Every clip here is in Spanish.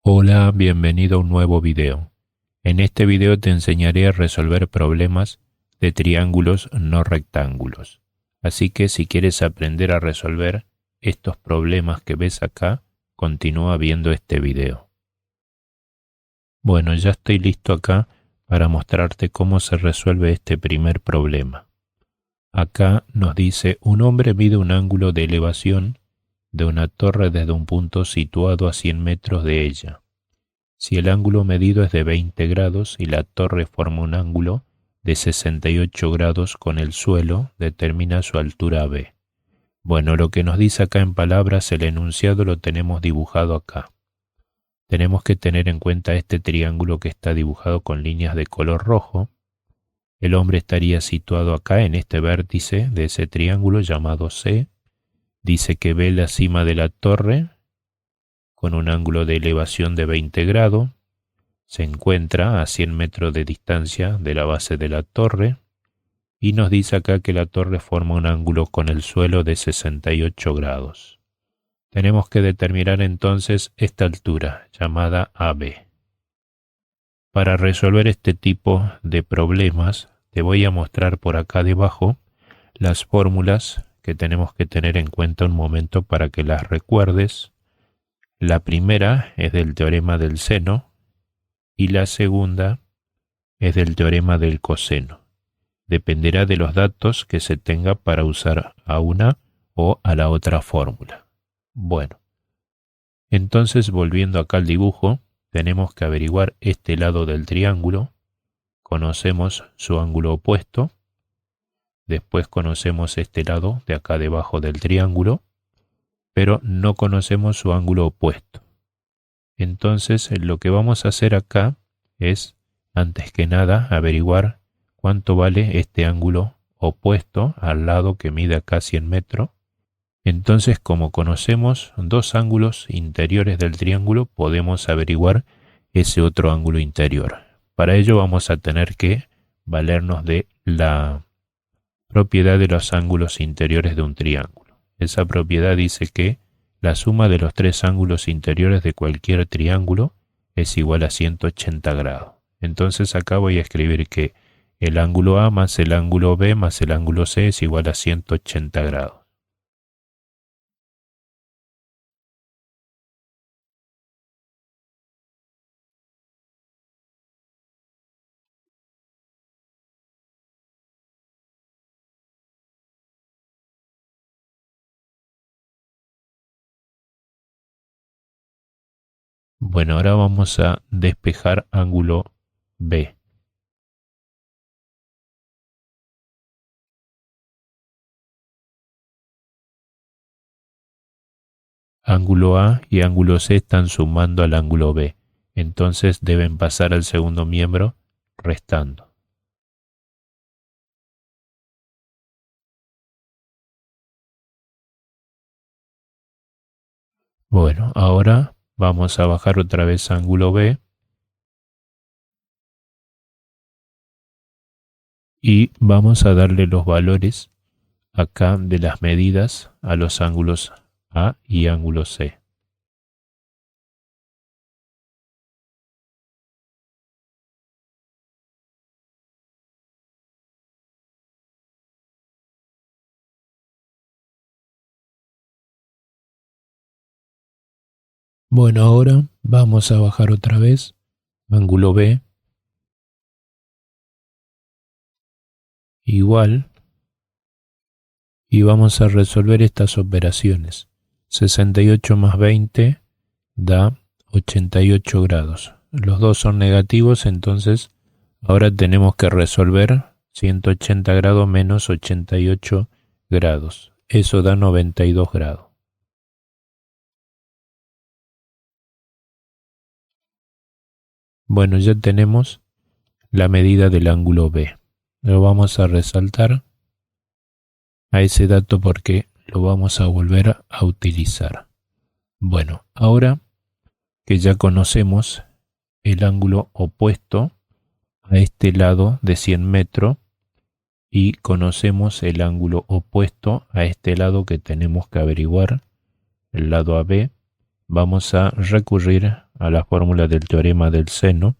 Hola, bienvenido a un nuevo video. En este video te enseñaré a resolver problemas de triángulos no rectángulos. Así que si quieres aprender a resolver estos problemas que ves acá, continúa viendo este video. Bueno, ya estoy listo acá para mostrarte cómo se resuelve este primer problema. Acá nos dice: un hombre mide un ángulo de elevación de una torre desde un punto situado a 100 metros de ella. Si el ángulo medido es de 20 grados y la torre forma un ángulo de 68 grados con el suelo, determina su altura B. Bueno, lo que nos dice acá en palabras, el enunciado lo tenemos dibujado acá. Tenemos que tener en cuenta este triángulo que está dibujado con líneas de color rojo. El hombre estaría situado acá en este vértice de ese triángulo llamado C. Dice que ve la cima de la torre con un ángulo de elevación de 20 grados. Se encuentra a 100 metros de distancia de la base de la torre y nos dice acá que la torre forma un ángulo con el suelo de 68 grados. Tenemos que determinar entonces esta altura, llamada AB. Para resolver este tipo de problemas, te voy a mostrar por acá debajo las fórmulas que tenemos que tener en cuenta un momento para que las recuerdes. La primera es del teorema del seno y la segunda es del teorema del coseno. Dependerá de los datos que se tenga para usar a una o a la otra fórmula. Bueno, entonces volviendo acá al dibujo, tenemos que averiguar este lado del triángulo. Conocemos su ángulo opuesto. Después conocemos este lado de acá debajo del triángulo, pero no conocemos su ángulo opuesto. Entonces lo que vamos a hacer acá es, antes que nada, averiguar cuánto vale este ángulo opuesto al lado que mide acá 100 metros. Entonces, como conocemos dos ángulos interiores del triángulo, podemos averiguar ese otro ángulo interior. Para ello vamos a tener que valernos de la propiedad de los ángulos interiores de un triángulo. Esa propiedad dice que la suma de los tres ángulos interiores de cualquier triángulo es igual a 180 grados. Entonces acá voy a escribir que el ángulo A más el ángulo B más el ángulo C es igual a 180 grados. Bueno, ahora vamos a despejar ángulo B. Ángulo A y ángulo C están sumando al ángulo B. Entonces deben pasar al segundo miembro restando. Bueno, ahora vamos a bajar otra vez ángulo B y vamos a darle los valores acá de las medidas a los ángulos A y ángulo C. Bueno, ahora vamos a bajar otra vez ángulo B igual y vamos a resolver estas operaciones. 68 más 20 da 88 grados. Los dos son negativos, entonces ahora tenemos que resolver 180 grados menos 88 grados. Eso da 92 grados. Bueno, ya tenemos la medida del ángulo B. Lo vamos a resaltar a ese dato porque lo vamos a volver a utilizar. Bueno, ahora que ya conocemos el ángulo opuesto a este lado de 100 metros y conocemos el ángulo opuesto a este lado que tenemos que averiguar, el lado AB, vamos a recurrir a la fórmula del teorema del seno,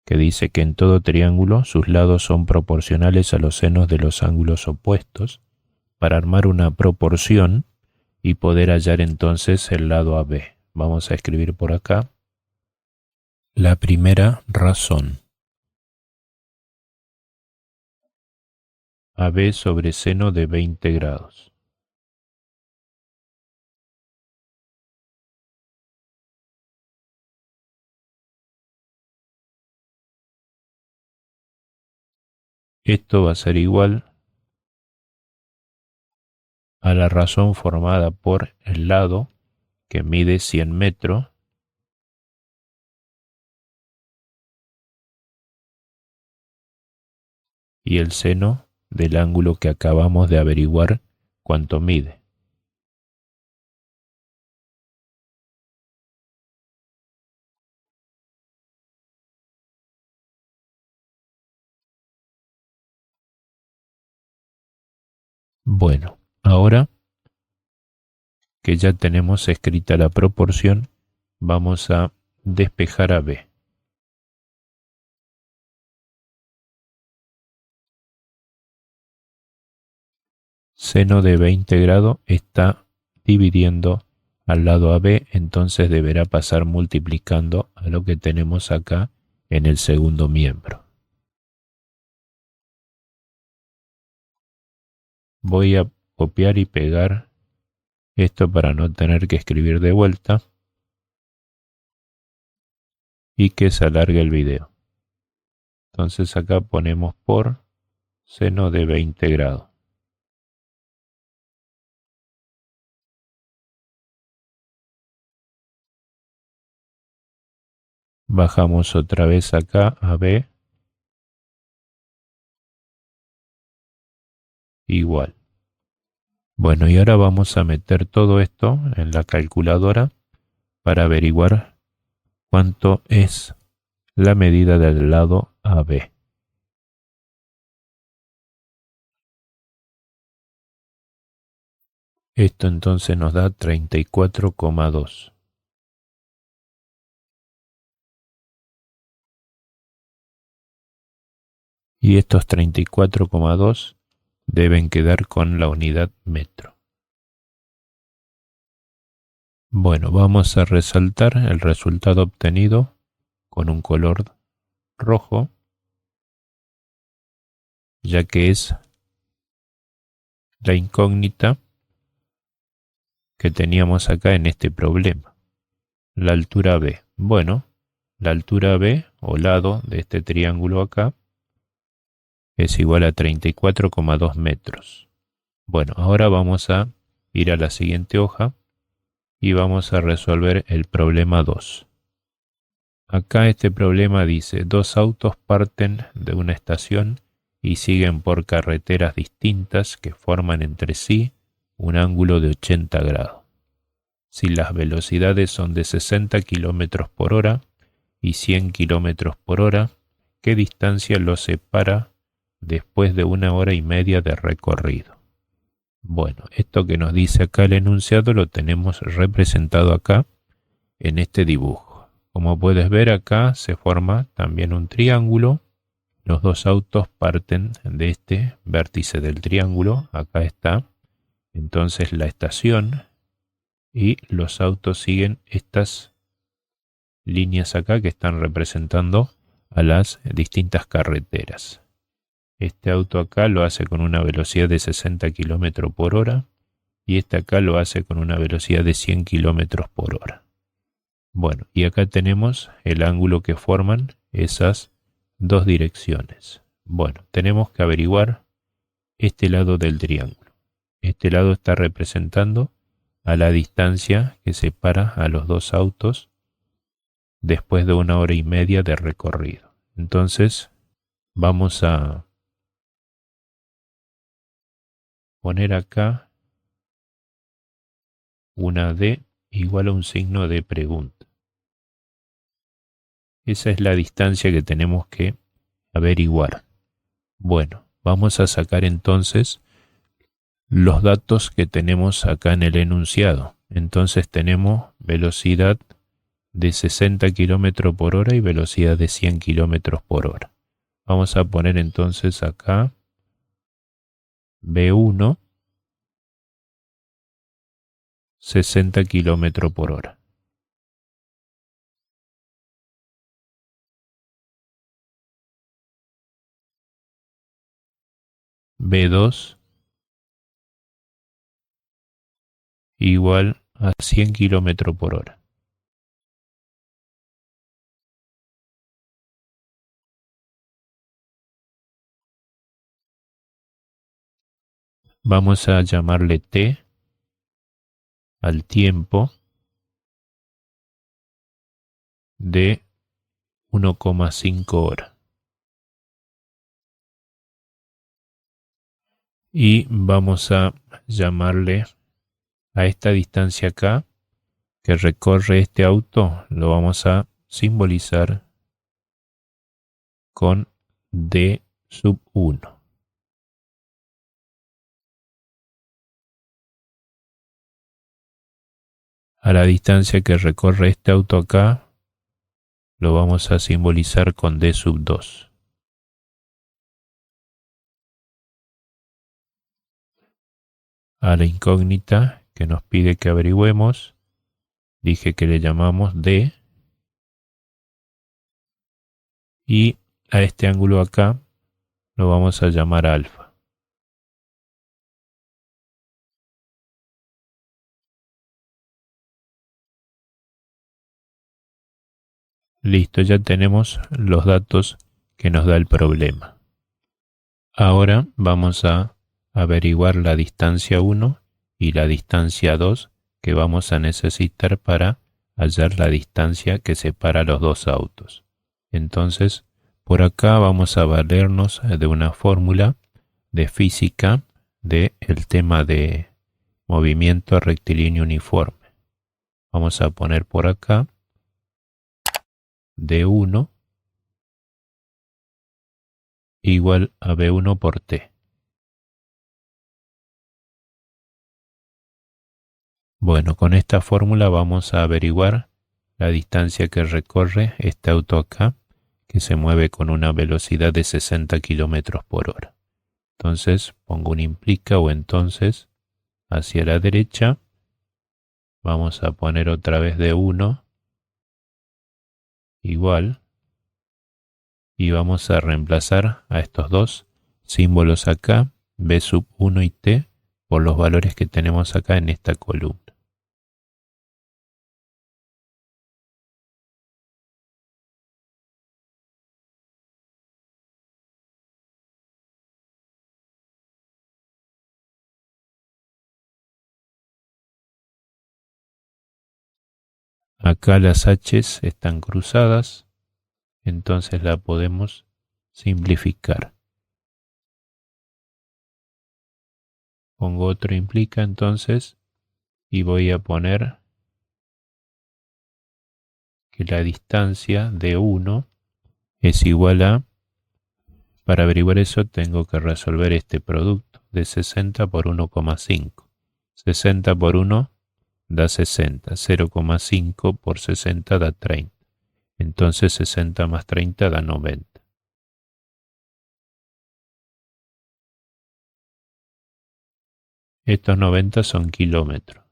que dice que en todo triángulo sus lados son proporcionales a los senos de los ángulos opuestos, para armar una proporción y poder hallar entonces el lado AB. Vamos a escribir por acá la primera razón. AB sobre seno de 20 grados. Esto va a ser igual a la razón formada por el lado que mide 100 metros y el seno del ángulo que acabamos de averiguar cuánto mide. Bueno, ahora que ya tenemos escrita la proporción, vamos a despejar a B. Seno de 20 grados está dividiendo al lado AB, entonces deberá pasar multiplicando a lo que tenemos acá en el segundo miembro. Voy a copiar y pegar esto para no tener que escribir de vuelta y que se alargue el video. Entonces acá ponemos por seno de 20 grados. Bajamos otra vez acá a B. Igual. Bueno, y ahora vamos a meter todo esto en la calculadora para averiguar cuánto es la medida del lado AB. Esto entonces nos da 34,2. Y estos 34,2 deben quedar con la unidad metro. Bueno, vamos a resaltar el resultado obtenido con un color rojo, ya que es la incógnita que teníamos acá en este problema. La altura B. Bueno, la altura B o lado de este triángulo acá es igual a 34,2 metros. Bueno, ahora vamos a ir a la siguiente hoja y vamos a resolver el problema 2. Acá este problema dice, dos autos parten de una estación y siguen por carreteras distintas que forman entre sí un ángulo de 80 grados. Si las velocidades son de 60 km por hora y 100 km por hora, ¿qué distancia los separa después de 1 hora y media de recorrido? Bueno, esto que nos dice acá el enunciado lo tenemos representado acá en este dibujo. Como puedes ver acá se forma también un triángulo. Los dos autos parten de este vértice del triángulo. Acá está. Entonces la estación y los autos siguen estas líneas acá que están representando a las distintas carreteras. Este auto acá lo hace con una velocidad de 60 km por hora y este acá lo hace con una velocidad de 100 km por hora. Bueno, y acá tenemos el ángulo que forman esas dos direcciones. Bueno, tenemos que averiguar este lado del triángulo. Este lado está representando a la distancia que separa a los dos autos después de 1 hora y media de recorrido. Entonces, vamos a poner acá una D igual a un signo de pregunta. Esa es la distancia que tenemos que averiguar. Bueno, vamos a sacar entonces los datos que tenemos acá en el enunciado. Entonces tenemos velocidad de 60 kilómetros por hora y velocidad de 100 kilómetros por hora. Vamos a poner entonces acá B1, 60 kilómetros por hora. B2 igual a 100 kilómetros por hora. Vamos a llamarle T al tiempo de 1,5 horas. Y vamos a llamarle a esta distancia acá que recorre este auto, lo vamos a simbolizar con D sub 1. A la distancia que recorre este auto acá, lo vamos a simbolizar con D sub 2. A la incógnita que nos pide que averigüemos, dije que le llamamos D. Y a este ángulo acá lo vamos a llamar alfa. Listo, ya tenemos los datos que nos da el problema. Ahora vamos a averiguar la distancia 1 y la distancia 2 que vamos a necesitar para hallar la distancia que separa los dos autos. Entonces, por acá vamos a valernos de una fórmula de física del tema de movimiento rectilíneo uniforme. Vamos a poner por acá D1 igual a B1 por T. Bueno, con esta fórmula vamos a averiguar la distancia que recorre este auto acá, que se mueve con una velocidad de 60 kilómetros por hora. Entonces pongo un implica o entonces hacia la derecha. Vamos a poner otra vez D1 igual. Y vamos a reemplazar a estos dos símbolos acá, B sub 1 y T, por los valores que tenemos acá en esta columna. Acá las H's están cruzadas, entonces la podemos simplificar. Pongo otro implica entonces y voy a poner que la distancia de 1 es igual a, para averiguar eso tengo que resolver este producto de 60 por 1,5. 60 por 1 da 60, 0,5 por 60 da 30. Entonces 60 más 30 da 90. Estos 90 son kilómetros.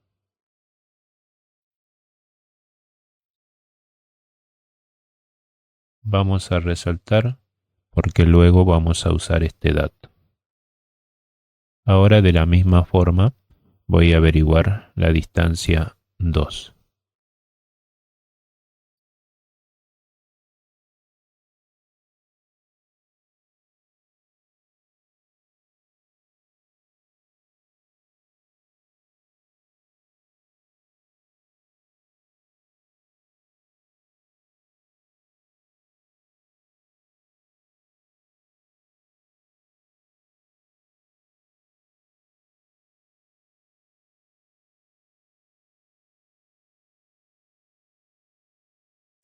Vamos a resaltar porque luego vamos a usar este dato. Ahora de la misma forma voy a averiguar la distancia 2.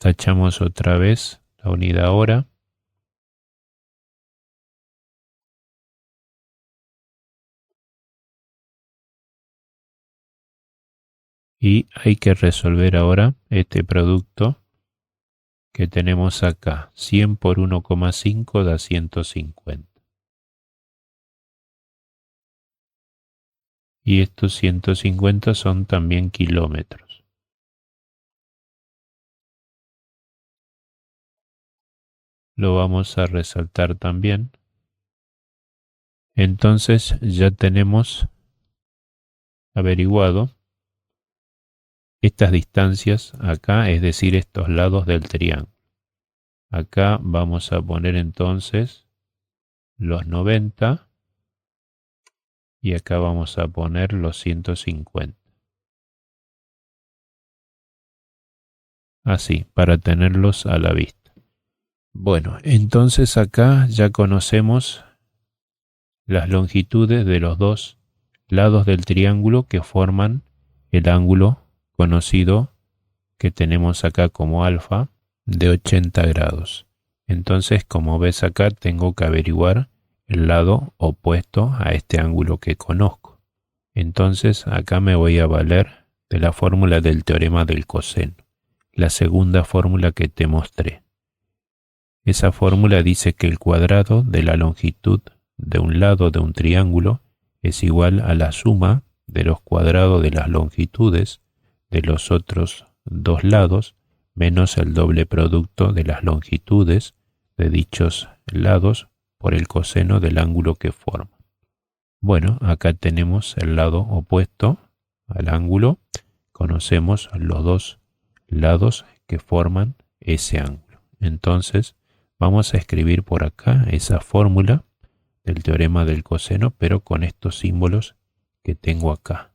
Tachamos otra vez la unidad hora. Y hay que resolver ahora este producto que tenemos acá. 100 por 1,5 da 150. Y estos 150 son también kilómetros. Lo vamos a resaltar también. Entonces ya tenemos averiguado estas distancias acá, es decir, estos lados del triángulo. Acá vamos a poner entonces los 90 y acá vamos a poner los 150. Así, para tenerlos a la vista. Bueno, entonces acá ya conocemos las longitudes de los dos lados del triángulo que forman el ángulo conocido que tenemos acá como alfa de 80 grados. Entonces, como ves acá, tengo que averiguar el lado opuesto a este ángulo que conozco. Entonces, acá me voy a valer de la fórmula del teorema del coseno, la segunda fórmula que te mostré. Esa fórmula dice que el cuadrado de la longitud de un lado de un triángulo es igual a la suma de los cuadrados de las longitudes de los otros dos lados menos el doble producto de las longitudes de dichos lados por el coseno del ángulo que forman. Bueno, acá tenemos el lado opuesto al ángulo. Conocemos los dos lados que forman ese ángulo. Entonces, vamos a escribir por acá esa fórmula del teorema del coseno, pero con estos símbolos que tengo acá.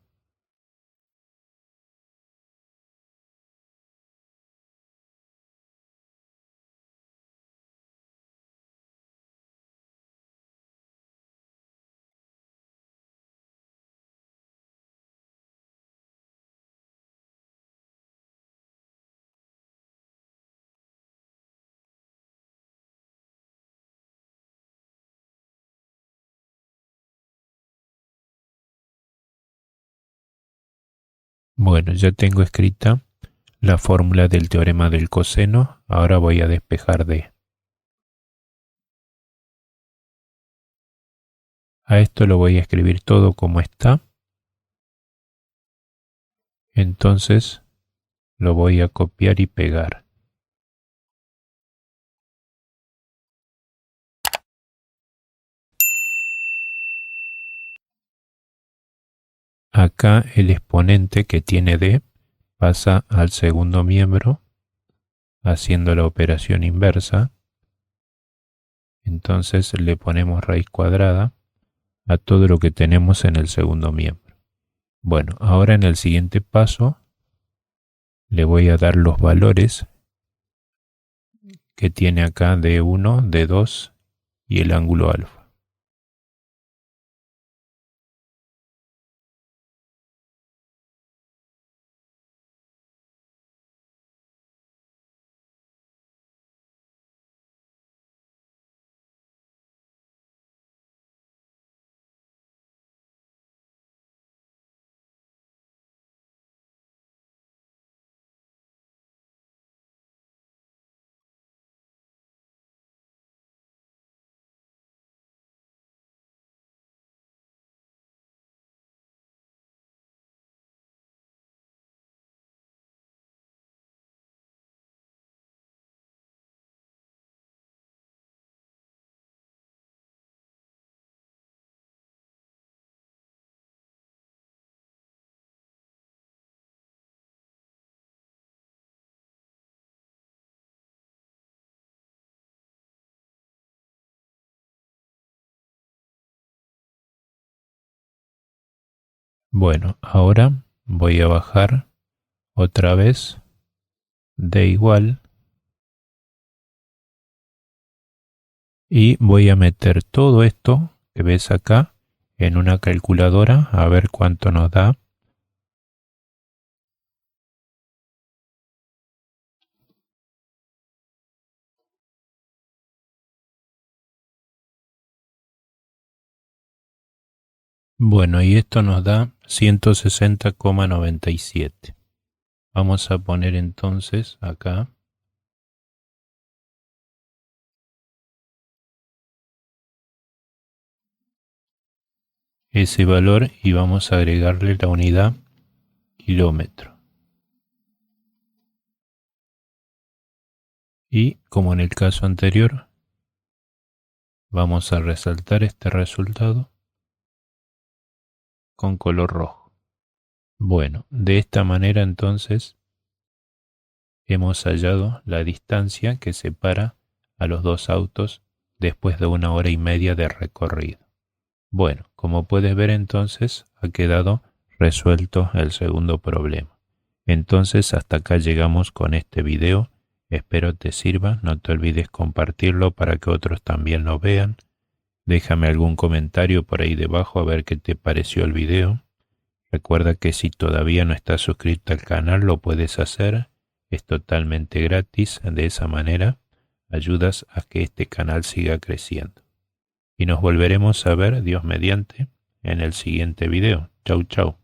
Bueno, ya tengo escrita la fórmula del teorema del coseno. Ahora voy a despejar D. A esto lo voy a escribir todo como está. Entonces lo voy a copiar y pegar. Acá el exponente que tiene D pasa al segundo miembro haciendo la operación inversa. Entonces le ponemos raíz cuadrada a todo lo que tenemos en el segundo miembro. Bueno, ahora en el siguiente paso le voy a dar los valores que tiene acá D1, D2 y el ángulo alfa. Bueno, ahora voy a bajar otra vez D igual y voy a meter todo esto que ves acá en una calculadora a ver cuánto nos da. Bueno, y esto nos da 160,97. Vamos a poner entonces acá ese valor y vamos a agregarle la unidad kilómetro. Y como en el caso anterior, vamos a resaltar este resultado con color rojo. Bueno, de esta manera entonces hemos hallado la distancia que separa a los dos autos después de 1 hora y media de recorrido. Bueno, como puedes ver entonces ha quedado resuelto el segundo problema. Entonces hasta acá llegamos con este video. Espero te sirva. No te olvides compartirlo para que otros también lo vean. Déjame algún comentario por ahí debajo a ver qué te pareció el video. Recuerda que si todavía no estás suscrito al canal lo puedes hacer. Es totalmente gratis. De esa manera ayudas a que este canal siga creciendo. Y nos volveremos a ver, Dios mediante, en el siguiente video. Chau, chau.